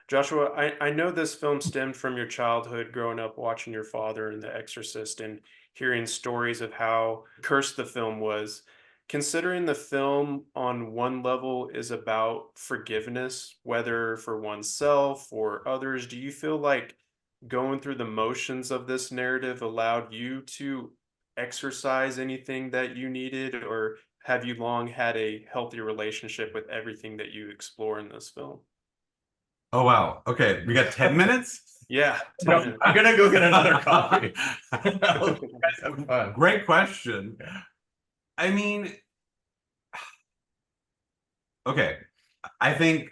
Joshua, I know this film stemmed from your childhood growing up watching your father in The Exorcist and hearing stories of how cursed the film was. Considering the film on one level is about forgiveness, whether for oneself or others, do you feel like going through the motions of this narrative allowed you to exercise anything that you needed, or have you long had a healthy relationship with everything that you explore in this film? Oh wow. Okay, we got 10 minutes? Yeah, No, 10 minutes. I'm gonna go get another coffee. You guys have fun. Great question. Yeah. I mean, okay. I think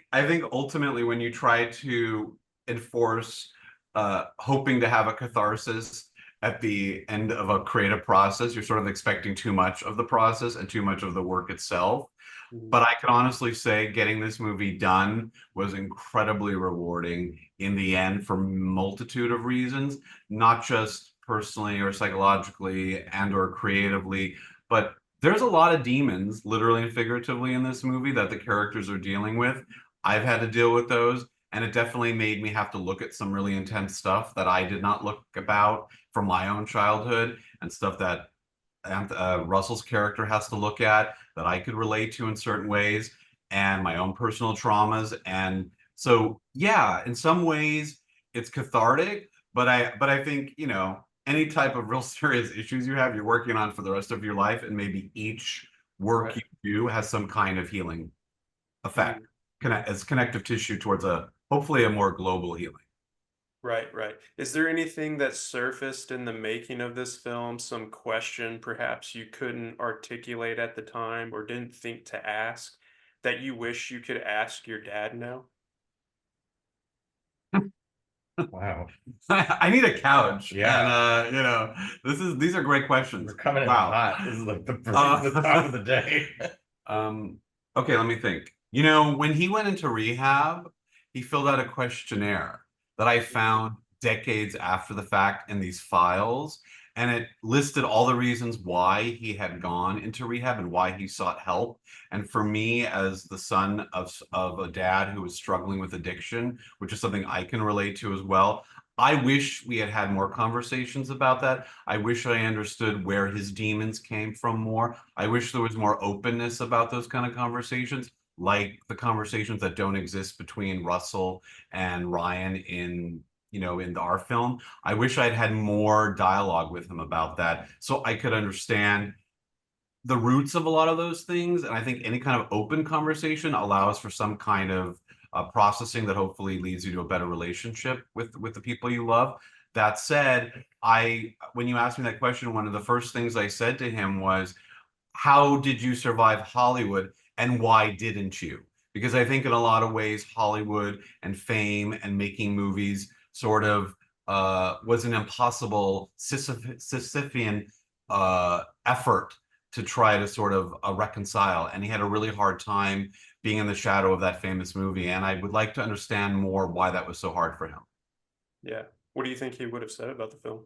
ultimately when you try to enforce hoping to have a catharsis at the end of a creative process, you're sort of expecting too much of the process and too much of the work itself. Mhm. But I can honestly say getting this movie done was incredibly rewarding in the end for multitude of reasons, not just personally or psychologically and or creatively, but there's a lot of demons, literally and figuratively, in this movie that the characters are dealing with. I've had to deal with those, and it definitely made me have to look at some really intense stuff that I did not look about from my own childhood and stuff that Russell's character has to look at that I could relate to in certain ways, and my own personal traumas. And so, yeah, in some ways, it's cathartic. But I think any type of real serious issues you have, you're working on for the rest of your life, and maybe each work Right. you do has some kind of healing effect, Mhm. as connective tissue towards a hopefully a more global healing. Right, right. Is there anything that surfaced in the making of this film, some question perhaps you couldn't articulate at the time or didn't think to ask that you wish you could ask your dad now? Wow. I need a couch, and Yeah. these are great questions. We're coming in Wow. hot. This is like the top Uh, of the day. um, okay, let me think. When he went into rehab, he filled out a questionnaire that I found decades after the fact in these files, and it listed all the reasons why he had gone into rehab and why he sought help. And for me, as the son of a dad who was struggling with addiction, which is something I can relate to as well, I wish we had had more conversations about that. I wish I understood where his demons came from more. I wish there was more openness about those kind of conversations, like the conversations that don't exist between Russell and Ryan in our film. I wish I'd had more dialogue with him about that so I could understand the roots of a lot of those things. And I think any kind of open conversation allows for some kind of processing that hopefully leads you to a better relationship with the people you love. That said, I when you asked me that question, one of the first things I said to him was, how did you survive Hollywood and why didn't you? Because I think in a lot of ways, Hollywood and fame and making movies sort of was an impossible Sisyphean effort to try to sort of reconcile. And he had a really hard time being in the shadow of that famous movie. And I would like to understand more why that was so hard for him. Yeah. What do you think he would have said about the film?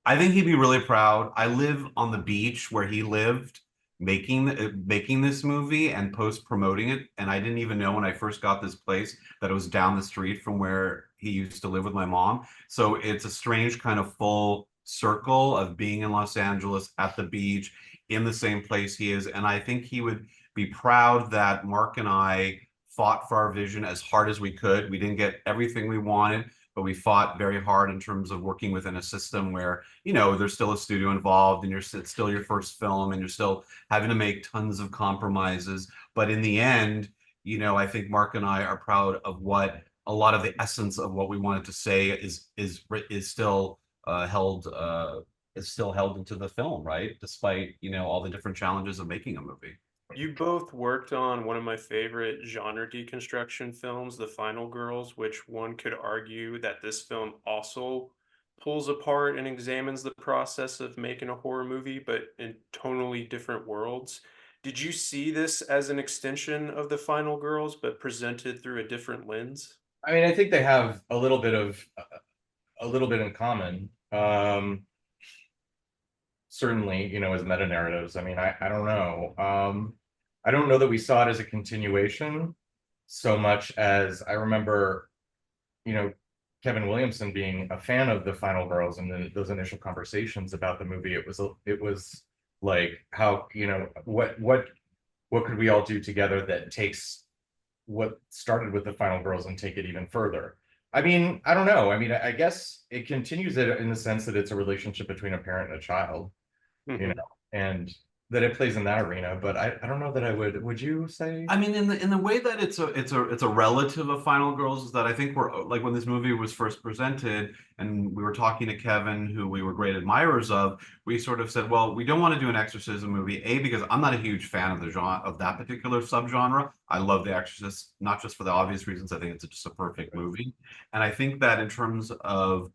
I think he'd be really proud. I live on the beach where he lived making this movie and post promoting it, and I didn't even know when I first got this place that it was down the street from where he used to live with my mom. So it's a strange kind of full circle of being in Los Angeles at the beach in the same place he is, and I think he would be proud that Mark and I fought for our vision as hard as we could. We didn't get everything we wanted, but we fought very hard in terms of working within a system where there's still a studio involved, and it's still your first film, and you're still having to make tons of compromises. But in the end, I think Mark and I are proud of what a lot of the essence of what we wanted to say is still held is still held into the film, right? Despite all the different challenges of making a movie. You both worked on one of my favorite genre deconstruction films, The Final Girls, which one could argue that this film also pulls apart and examines the process of making a horror movie, but in tonally different worlds. Did you see this as an extension of The Final Girls, but presented through a different lens? I mean, I think they have a little bit in common. Certainly, as meta narratives. I mean, I don't know. I don't know that we saw it as a continuation. so much as I remember, you know, Kevin Williamson being a fan of the Final Girls, and then those initial conversations about the movie. It was like, how, you know, what could we all do together that takes what started with the Final Girls and take it even further. I mean, I don't know. I mean, I guess it continues it in the sense that it's a relationship between a parent and a child, you know, Mhm. and that it plays in that arena. But I don't know that I would you say? I mean, in the way that it's a relative of Final Girls, is that I think we're like, when this movie was first presented and we were talking to Kevin, who we were great admirers of, we sort of said, well, we don't want to do an exorcism movie, A, because I'm not a huge fan of the genre, of that particular subgenre. I love The Exorcist, not just for the obvious reasons. I think it's just a perfect movie. And I think that in terms of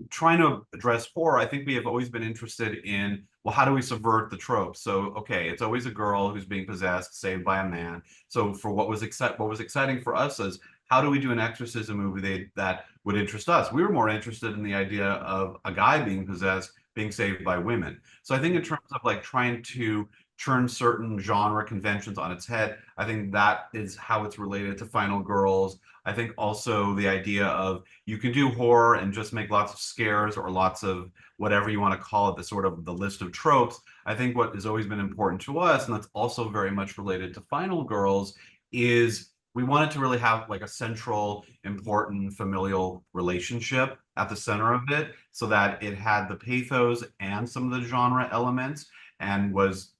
trying to address horror, I think we have always been interested in, well, how do we subvert the tropes? So, okay, it's always a girl who's being possessed, saved by a man. So, for what was exciting for us is, how do we do an exorcism movie that would interest us? We were more interested in the idea of a guy being possessed, being saved by women. So, I think in terms of like trying to turn certain genre conventions on its head, I think that is how it's related to Final Girls. I think also the idea of, you can do horror and just make lots of scares or lots of whatever you want to call it, the sort of the list of tropes. I think what has always been important to us, and that's also very much related to Final Girls, is we wanted to really have like a central, important familial relationship at the center of it, so that it had the pathos and some of the genre elements, and was,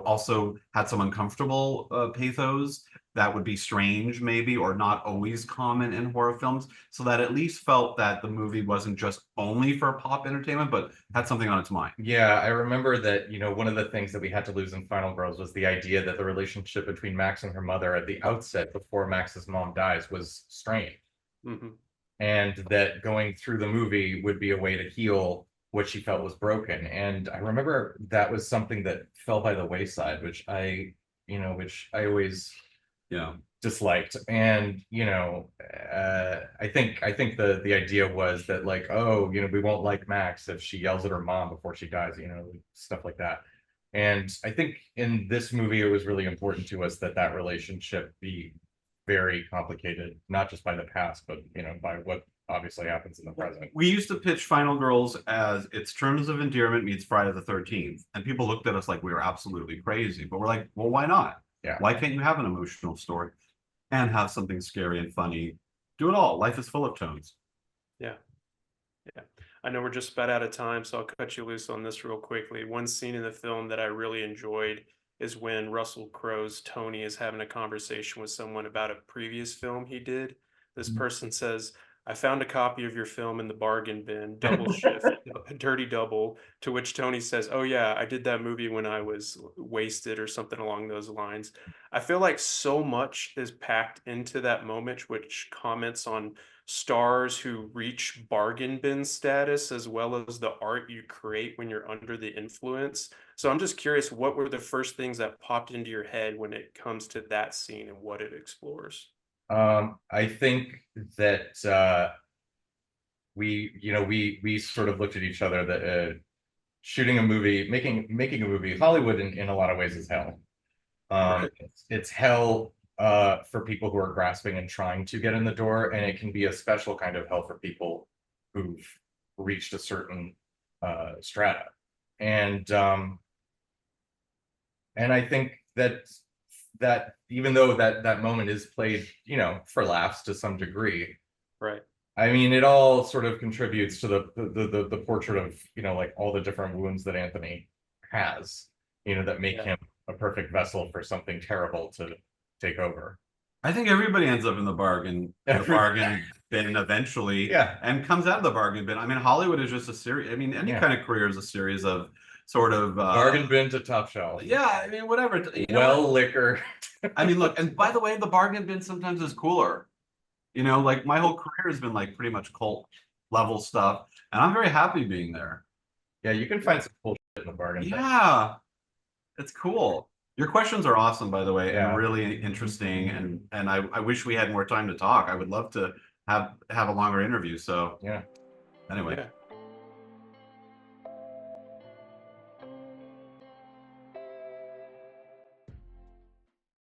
also had some uncomfortable pathos that would be strange, maybe, or not always common in horror films, so that at least felt that the movie wasn't just only for pop entertainment, but had something on its mind. Yeah, I remember that, one of the things that we had to lose in Final Girls was the idea that the relationship between Max and her mother at the outset, before Max's mom dies, was strained. Mhm. And that going through the movie would be a way to heal what she felt was broken. And I remember that was something that fell by the wayside, which I always Yeah. disliked. And I think the idea was that, like, oh, we won't like Max if she yells at her mom before she dies, stuff like that. And I think in this movie it was really important to us that that relationship be very complicated, not just by the past, but by what obviously happens in the present. We used to pitch Final Girls as its Terms of Endearment meets Friday the 13th. And people looked at us like we were absolutely crazy. But we're like, well, why not? Yeah. Why can't you have an emotional story and have something scary and funny? Do it all. Life is full of tones. Yeah. Yeah. I know we're just about out of time, so I'll cut you loose on this real quickly. One scene in the film that I really enjoyed is when Russell Crowe's Tony is having a conversation with someone about a previous film he did. This person says, I found a copy of your film in the bargain bin, double shift, dirty double, to which Tony says, oh, yeah, I did that movie when I was wasted, or something along those lines. I feel like so much is packed into that moment, which comments on stars who reach bargain bin status, as well as the art you create when you're under the influence. So I'm just curious, what were the first things that popped into your head when it comes to that scene and what it explores? I think that we sort of looked at each other that shooting a movie, making a movie, Hollywood in a lot of ways is hell. Right. It's hell for people who are grasping and trying to get in the door, and it can be a special kind of hell for people who've reached a certain strata. And I think that even though that moment is played, for laughs to some degree, Right. I mean, it all sort of contributes to the portrait of, like, all the different wounds that Anthony has, that make Yeah. him a perfect vessel for something terrible to take over. I think everybody ends up in the bargain bin eventually, Yeah. and comes out of the bargain bin. I mean, Hollywood is just a series. I mean, any Yeah. kind of career is a series of sort of Bargain bin to top shelf. Yeah, I mean, whatever. Liquor. I mean, look, and by the way, the bargain bin sometimes is cooler. Like my whole career has been like pretty much cult level stuff, and I'm very happy being there. Yeah, you can find some cool shit in the bargain bin. Yeah, it's cool. Your questions are awesome, by the way, Yeah. and really interesting. And I wish we had more time to talk. I would love to have a longer interview. So Yeah. anyway. Yeah.